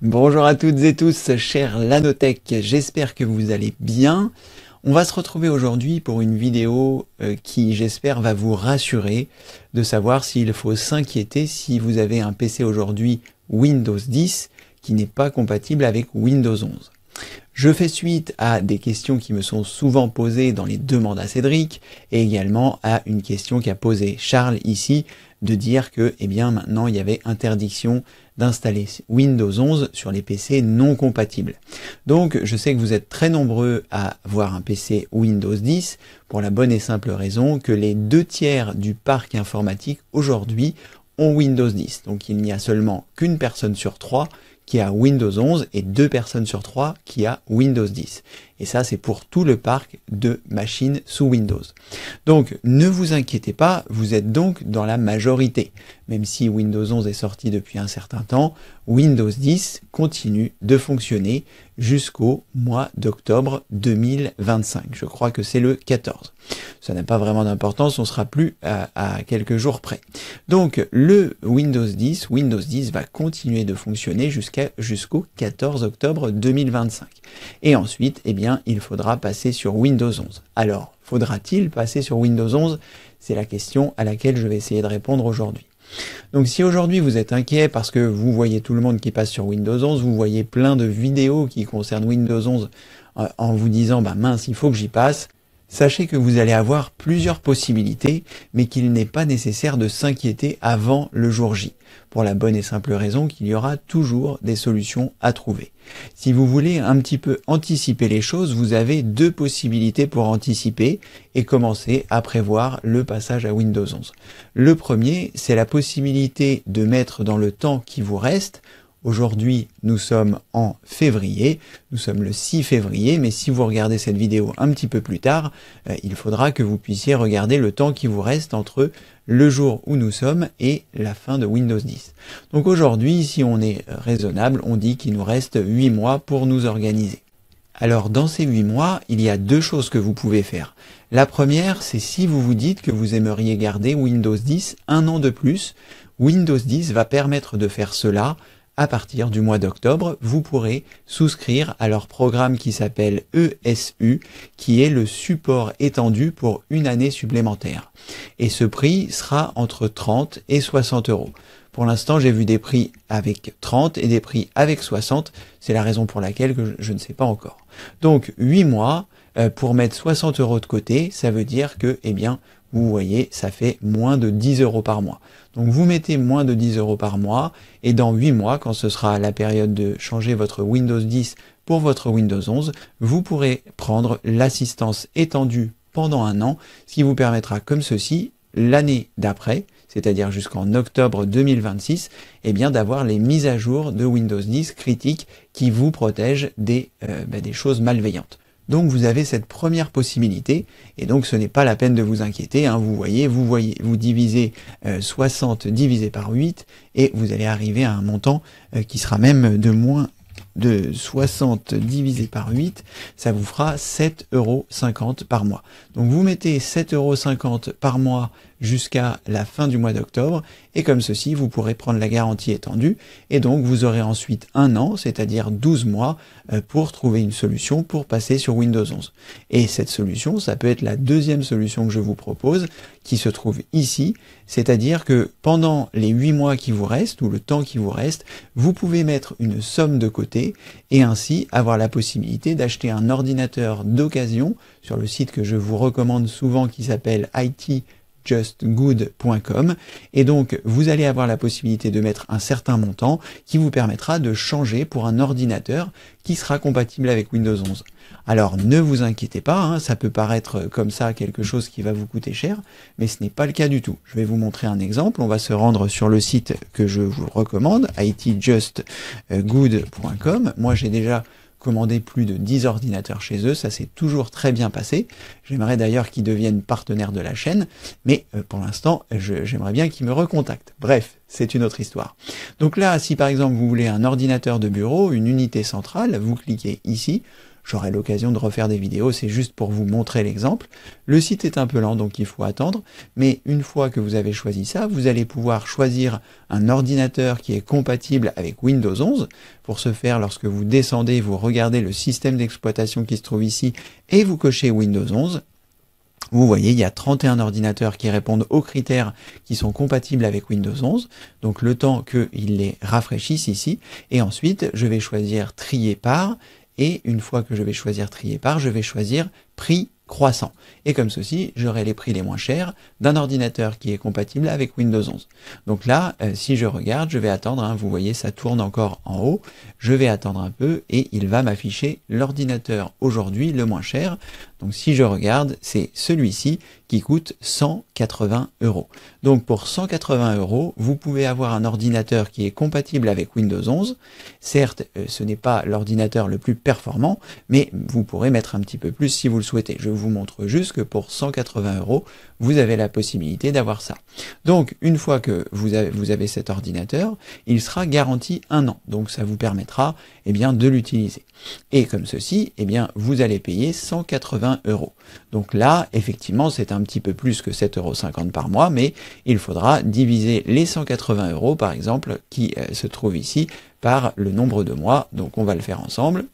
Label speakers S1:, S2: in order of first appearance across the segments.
S1: Bonjour à toutes et tous, chers Lanotech, j'espère que vous allez bien. On va se retrouver aujourd'hui pour une vidéo qui, j'espère, va vous rassurer de savoir s'il faut s'inquiéter si vous avez un PC aujourd'hui Windows 10 qui n'est pas compatible avec Windows 11. Je fais suite à des questions qui me sont souvent posées dans les demandes à Cédric et également à une question qu'a posée Charles ici de dire que maintenant il y avait interdiction d'installer Windows 11 sur les PC non compatibles. Donc je sais que vous êtes très nombreux à avoir un PC Windows 10 pour la bonne et simple raison que les 2/3 du parc informatique aujourd'hui ont Windows 10. Donc il n'y a seulement qu'une personne sur 3 qui a Windows 11 et 2 personnes sur 3 qui a Windows 10. Et ça, c'est pour tout le parc de machines sous Windows. Donc, ne vous inquiétez pas, vous êtes donc dans la majorité. Même si Windows 11 est sorti depuis un certain temps, Windows 10 continue de fonctionner jusqu'au mois d'octobre 2025. Je crois que c'est le 14. Ça n'a pas vraiment d'importance, on sera plus à quelques jours près. Donc, le Windows 10 va continuer de fonctionner jusqu'au 14 octobre 2025. Et ensuite, il faudra passer sur Windows 11. Alors, faudra-t-il passer sur Windows 11? C'est la question à laquelle je vais essayer de répondre aujourd'hui. Donc si aujourd'hui vous êtes inquiet parce que vous voyez tout le monde qui passe sur Windows 11, vous voyez plein de vidéos qui concernent Windows 11 en vous disant mince, il faut que j'y passe, sachez que vous allez avoir plusieurs possibilités, mais qu'il n'est pas nécessaire de s'inquiéter avant le jour J, pour la bonne et simple raison qu'il y aura toujours des solutions à trouver. Si vous voulez un petit peu anticiper les choses, vous avez deux possibilités pour anticiper et commencer à prévoir le passage à Windows 11. Le premier, c'est la possibilité de mettre dans le temps qui vous reste. Aujourd'hui, nous sommes en février, nous sommes le 6 février, mais si vous regardez cette vidéo un petit peu plus tard, il faudra que vous puissiez regarder le temps qui vous reste entre le jour où nous sommes et la fin de Windows 10. Donc aujourd'hui, si on est raisonnable, on dit qu'il nous reste 8 mois pour nous organiser. Alors dans ces 8 mois, il y a deux choses que vous pouvez faire. La première, c'est si vous vous dites que vous aimeriez garder Windows 10 un an de plus, Windows 10 va permettre de faire cela. À partir du mois d'octobre, vous pourrez souscrire à leur programme qui s'appelle ESU, qui est le support étendu pour une année supplémentaire. Et ce prix sera entre 30 et 60 euros. Pour l'instant, j'ai vu des prix avec 30 et des prix avec 60. C'est la raison pour laquelle je ne sais pas encore. Donc, 8 mois pour mettre 60 euros de côté, ça veut dire que, vous voyez, ça fait moins de 10 euros par mois. Donc vous mettez moins de 10 euros par mois et dans 8 mois, quand ce sera la période de changer votre Windows 10 pour votre Windows 11, vous pourrez prendre l'assistance étendue pendant un an, ce qui vous permettra comme ceci, l'année d'après, c'est-à-dire jusqu'en octobre 2026, d'avoir les mises à jour de Windows 10 critiques qui vous protègent des choses malveillantes. Donc vous avez cette première possibilité, et donc ce n'est pas la peine de vous inquiéter, vous divisez 60 divisé par 8, et vous allez arriver à un montant qui sera même de moins de 60 divisé par 8, ça vous fera 7,50 € par mois. Donc vous mettez 7,50 € par mois jusqu'à la fin du mois d'octobre, et comme ceci, vous pourrez prendre la garantie étendue, et donc vous aurez ensuite un an, c'est-à-dire 12 mois, pour trouver une solution pour passer sur Windows 11. Et cette solution, ça peut être la deuxième solution que je vous propose, qui se trouve ici, c'est-à-dire que pendant les 8 mois qui vous restent, ou le temps qui vous reste, vous pouvez mettre une somme de côté, et ainsi avoir la possibilité d'acheter un ordinateur d'occasion, sur le site que je vous recommande souvent qui s'appelle itjustgood.com, et donc vous allez avoir la possibilité de mettre un certain montant qui vous permettra de changer pour un ordinateur qui sera compatible avec Windows 11. Alors ne vous inquiétez pas, ça peut paraître comme ça quelque chose qui va vous coûter cher, mais ce n'est pas le cas du tout. Je vais vous montrer un exemple, on va se rendre sur le site que je vous recommande, itjustgood.com. Moi j'ai déjà commandé plus de 10 ordinateurs chez eux, ça s'est toujours très bien passé. J'aimerais d'ailleurs qu'ils deviennent partenaires de la chaîne, mais pour l'instant, j'aimerais bien qu'ils me recontactent. Bref, c'est une autre histoire. Donc là, si par exemple vous voulez un ordinateur de bureau, une unité centrale, vous cliquez ici, j'aurai l'occasion de refaire des vidéos, c'est juste pour vous montrer l'exemple. Le site est un peu lent, donc il faut attendre, mais une fois que vous avez choisi ça, vous allez pouvoir choisir un ordinateur qui est compatible avec Windows 11. Pour ce faire, lorsque vous descendez, vous regardez le système d'exploitation qui se trouve ici et vous cochez Windows 11. Vous voyez, il y a 31 ordinateurs qui répondent aux critères qui sont compatibles avec Windows 11. Donc le temps qu'ils les rafraîchissent ici. Et ensuite, je vais choisir trier par. Et une fois que je vais choisir trier par, je vais choisir prix croissant. Et comme ceci, j'aurai les prix les moins chers d'un ordinateur qui est compatible avec Windows 11. Donc là, si je regarde, je vais attendre, hein, vous voyez, ça tourne encore en haut. Je vais attendre un peu et il va m'afficher l'ordinateur aujourd'hui le moins cher. Donc si je regarde, c'est celui-ci qui coûte 180 €. Donc pour 180 €, vous pouvez avoir un ordinateur qui est compatible avec Windows 11. Certes, ce n'est pas l'ordinateur le plus performant, mais vous pourrez mettre un petit peu plus si vous le souhaitez. Je vous montre juste que pour 180 €, vous avez la possibilité d'avoir ça. Donc une fois que vous avez cet ordinateur, il sera garanti 1 an. Donc ça vous permettra de l'utiliser. Et comme ceci, vous allez payer 180 €. Donc là, effectivement, c'est un petit peu plus que 7,50 € par mois, mais il faudra diviser les 180 € par exemple, qui se trouvent ici, par le nombre de mois. Donc on va le faire ensemble.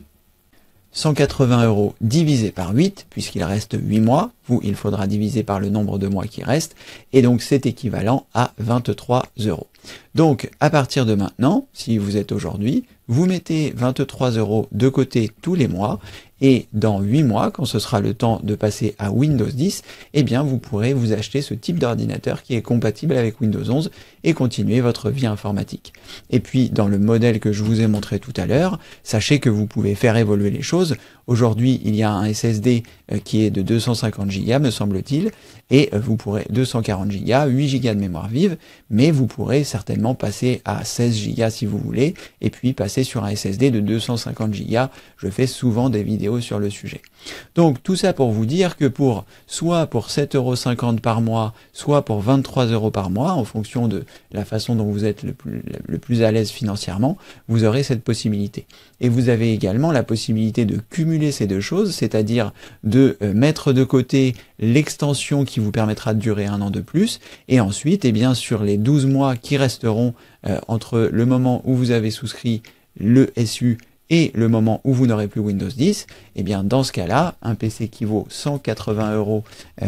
S1: 180 € divisé par 8, puisqu'il reste 8 mois, il faudra diviser par le nombre de mois qui reste, et donc c'est équivalent à 23 €. Donc à partir de maintenant, si vous êtes aujourd'hui, vous mettez 23 € de côté tous les mois, et dans 8 mois, quand ce sera le temps de passer à Windows 10, vous pourrez vous acheter ce type d'ordinateur qui est compatible avec Windows 11 et continuer votre vie informatique. Et puis, dans le modèle que je vous ai montré tout à l'heure, sachez que vous pouvez faire évoluer les choses. Aujourd'hui, il y a un SSD qui est de 250 Go, me semble-t-il, et vous pourrez 240 Go, 8 Go de mémoire vive, mais vous pourrez certainement passer à 16 Go si vous voulez, et puis passer sur un SSD de 250 Go. Je fais souvent des vidéos sur le sujet. Donc tout ça pour vous dire que soit pour 7,50 € par mois, soit pour 23 € par mois, en fonction de la façon dont vous êtes le plus à l'aise financièrement, vous aurez cette possibilité. Et vous avez également la possibilité de cumuler ces deux choses, c'est-à-dire de mettre de côté l'extension qui vous permettra de durer 1 an de plus, et ensuite, sur les 12 mois qui resteront entre le moment où vous avez souscrit le SU et le moment où vous n'aurez plus Windows 10, dans ce cas-là, un PC qui vaut 180 €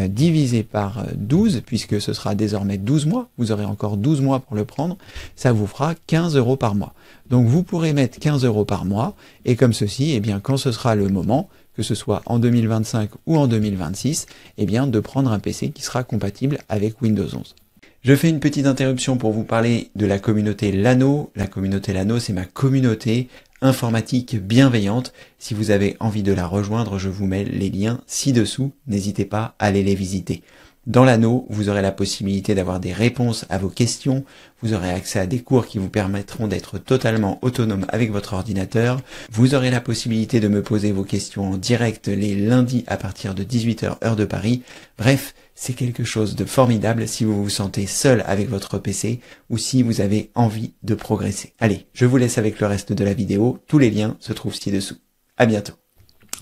S1: divisé par 12, puisque ce sera désormais 12 mois, vous aurez encore 12 mois pour le prendre, ça vous fera 15 € par mois. Donc vous pourrez mettre 15 € par mois, et comme ceci, quand ce sera le moment, que ce soit en 2025 ou en 2026, de prendre un PC qui sera compatible avec Windows 11. Je fais une petite interruption pour vous parler de la communauté Lano. La communauté Lano, c'est ma communauté informatique bienveillante. Si vous avez envie de la rejoindre, je vous mets les liens ci-dessous. N'hésitez pas à aller les visiter. Dans l'anneau, vous aurez la possibilité d'avoir des réponses à vos questions, vous aurez accès à des cours qui vous permettront d'être totalement autonome avec votre ordinateur, vous aurez la possibilité de me poser vos questions en direct les lundis à partir de 18 h heure de Paris. Bref, c'est quelque chose de formidable si vous vous sentez seul avec votre PC ou si vous avez envie de progresser. Allez, je vous laisse avec le reste de la vidéo, tous les liens se trouvent ci-dessous. À bientôt.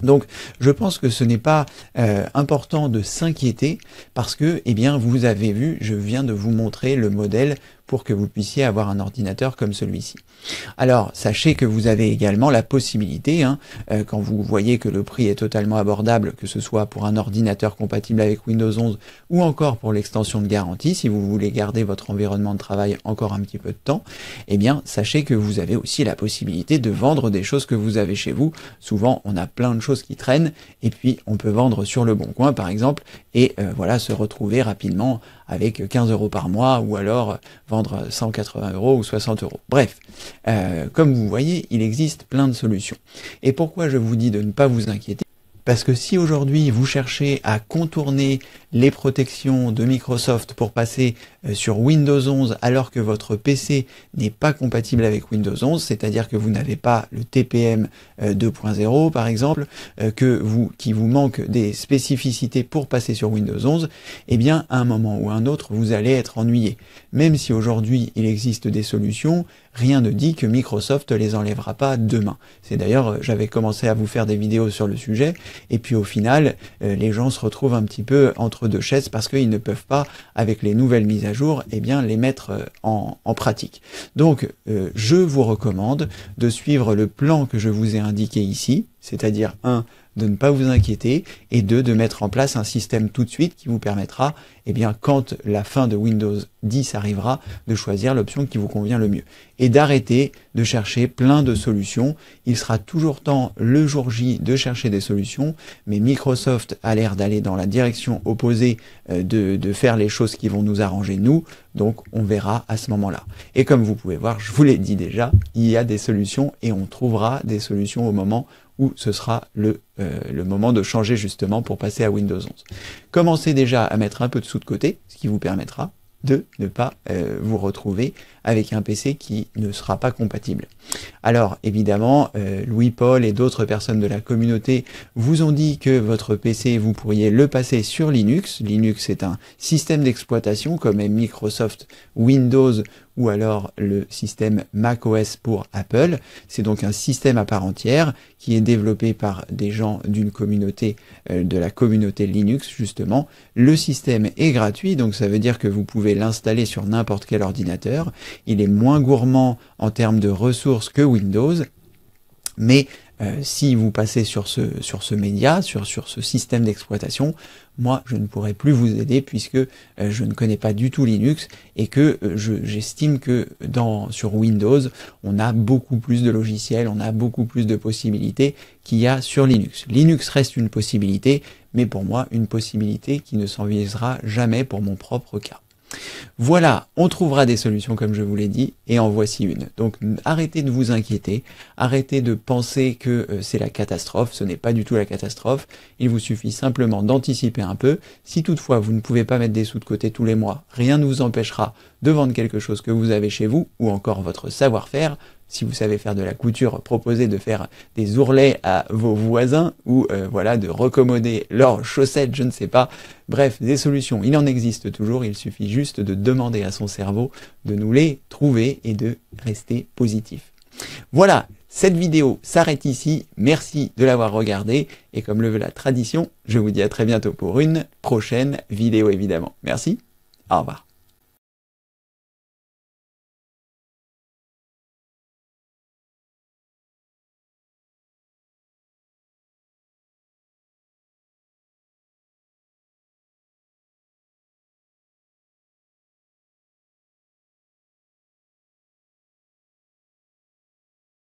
S1: Donc, je pense que ce n'est pas important de s'inquiéter parce que, vous avez vu, je viens de vous montrer le modèle pour que vous puissiez avoir un ordinateur comme celui-ci. Alors, sachez que vous avez également la possibilité, quand vous voyez que le prix est totalement abordable, que ce soit pour un ordinateur compatible avec Windows 11 ou encore pour l'extension de garantie, si vous voulez garder votre environnement de travail encore un petit peu de temps, sachez que vous avez aussi la possibilité de vendre des choses que vous avez chez vous. Souvent, on a plein de choses qui traînent et puis on peut vendre sur le bon coin, par exemple, et se retrouver rapidement avec 15 € par mois ou alors vendre 180 € ou 60 €. Bref, comme vous voyez, il existe plein de solutions. Et pourquoi je vous dis de ne pas vous inquiéter ? Parce que si aujourd'hui vous cherchez à contourner les protections de Microsoft pour passer sur Windows 11 alors que votre PC n'est pas compatible avec Windows 11, c'est-à-dire que vous n'avez pas le TPM 2.0 par exemple, qui vous manque des spécificités pour passer sur Windows 11, eh bien à un moment ou à un autre vous allez être ennuyé. Même si aujourd'hui il existe des solutions, rien ne dit que Microsoft les enlèvera pas demain. C'est d'ailleurs, j'avais commencé à vous faire des vidéos sur le sujet, et puis au final, les gens se retrouvent un petit peu entre deux chaises parce qu'ils ne peuvent pas, avec les nouvelles mises à jour, eh bien les mettre en pratique. Donc, je vous recommande de suivre le plan que je vous ai indiqué ici, c'est-à-dire 1, de ne pas vous inquiéter, et 2, de mettre en place un système tout de suite qui vous permettra, eh bien, quand la fin de Windows 10 arrivera, de choisir l'option qui vous convient le mieux. Et d'arrêter de chercher plein de solutions. Il sera toujours temps, le jour J, de chercher des solutions, mais Microsoft a l'air d'aller dans la direction opposée, de faire les choses qui vont nous arranger nous, donc on verra à ce moment-là. Et comme vous pouvez voir, je vous l'ai dit déjà, il y a des solutions et on trouvera des solutions au moment où ce sera le moment de changer justement pour passer à Windows 11. Commencez déjà à mettre un peu de sous de côté, ce qui vous permettra de ne pas vous retrouver avec un PC qui ne sera pas compatible. Alors évidemment, Louis-Paul et d'autres personnes de la communauté vous ont dit que votre PC, vous pourriez le passer sur Linux. Linux est un système d'exploitation comme est Microsoft Windows ou alors le système macOS pour Apple. C'est donc un système à part entière qui est développé par des gens d'une communauté, de la communauté Linux justement. Le système est gratuit, donc ça veut dire que vous pouvez l'installer sur n'importe quel ordinateur. Il est moins gourmand en termes de ressources que Windows, mais si vous passez sur ce média, sur ce système d'exploitation, moi je ne pourrai plus vous aider puisque je ne connais pas du tout Linux et que j'estime que sur Windows, on a beaucoup plus de logiciels, on a beaucoup plus de possibilités qu'il y a sur Linux. Linux reste une possibilité, mais pour moi une possibilité qui ne s'envisagera jamais pour mon propre cas. Voilà, on trouvera des solutions comme je vous l'ai dit, et en voici une. Donc arrêtez de vous inquiéter, arrêtez de penser que c'est la catastrophe, ce n'est pas du tout la catastrophe, il vous suffit simplement d'anticiper un peu. Si toutefois vous ne pouvez pas mettre des sous de côté tous les mois, rien ne vous empêchera de vendre quelque chose que vous avez chez vous, ou encore votre savoir-faire. Si vous savez faire de la couture, proposez de faire des ourlets à vos voisins ou voilà, de recommoder leurs chaussettes, je ne sais pas. Bref, des solutions, il en existe toujours, il suffit juste de demander à son cerveau de nous les trouver et de rester positif. Voilà, cette vidéo s'arrête ici, merci de l'avoir regardée et comme le veut la tradition, je vous dis à très bientôt pour une prochaine vidéo évidemment. Merci, au revoir.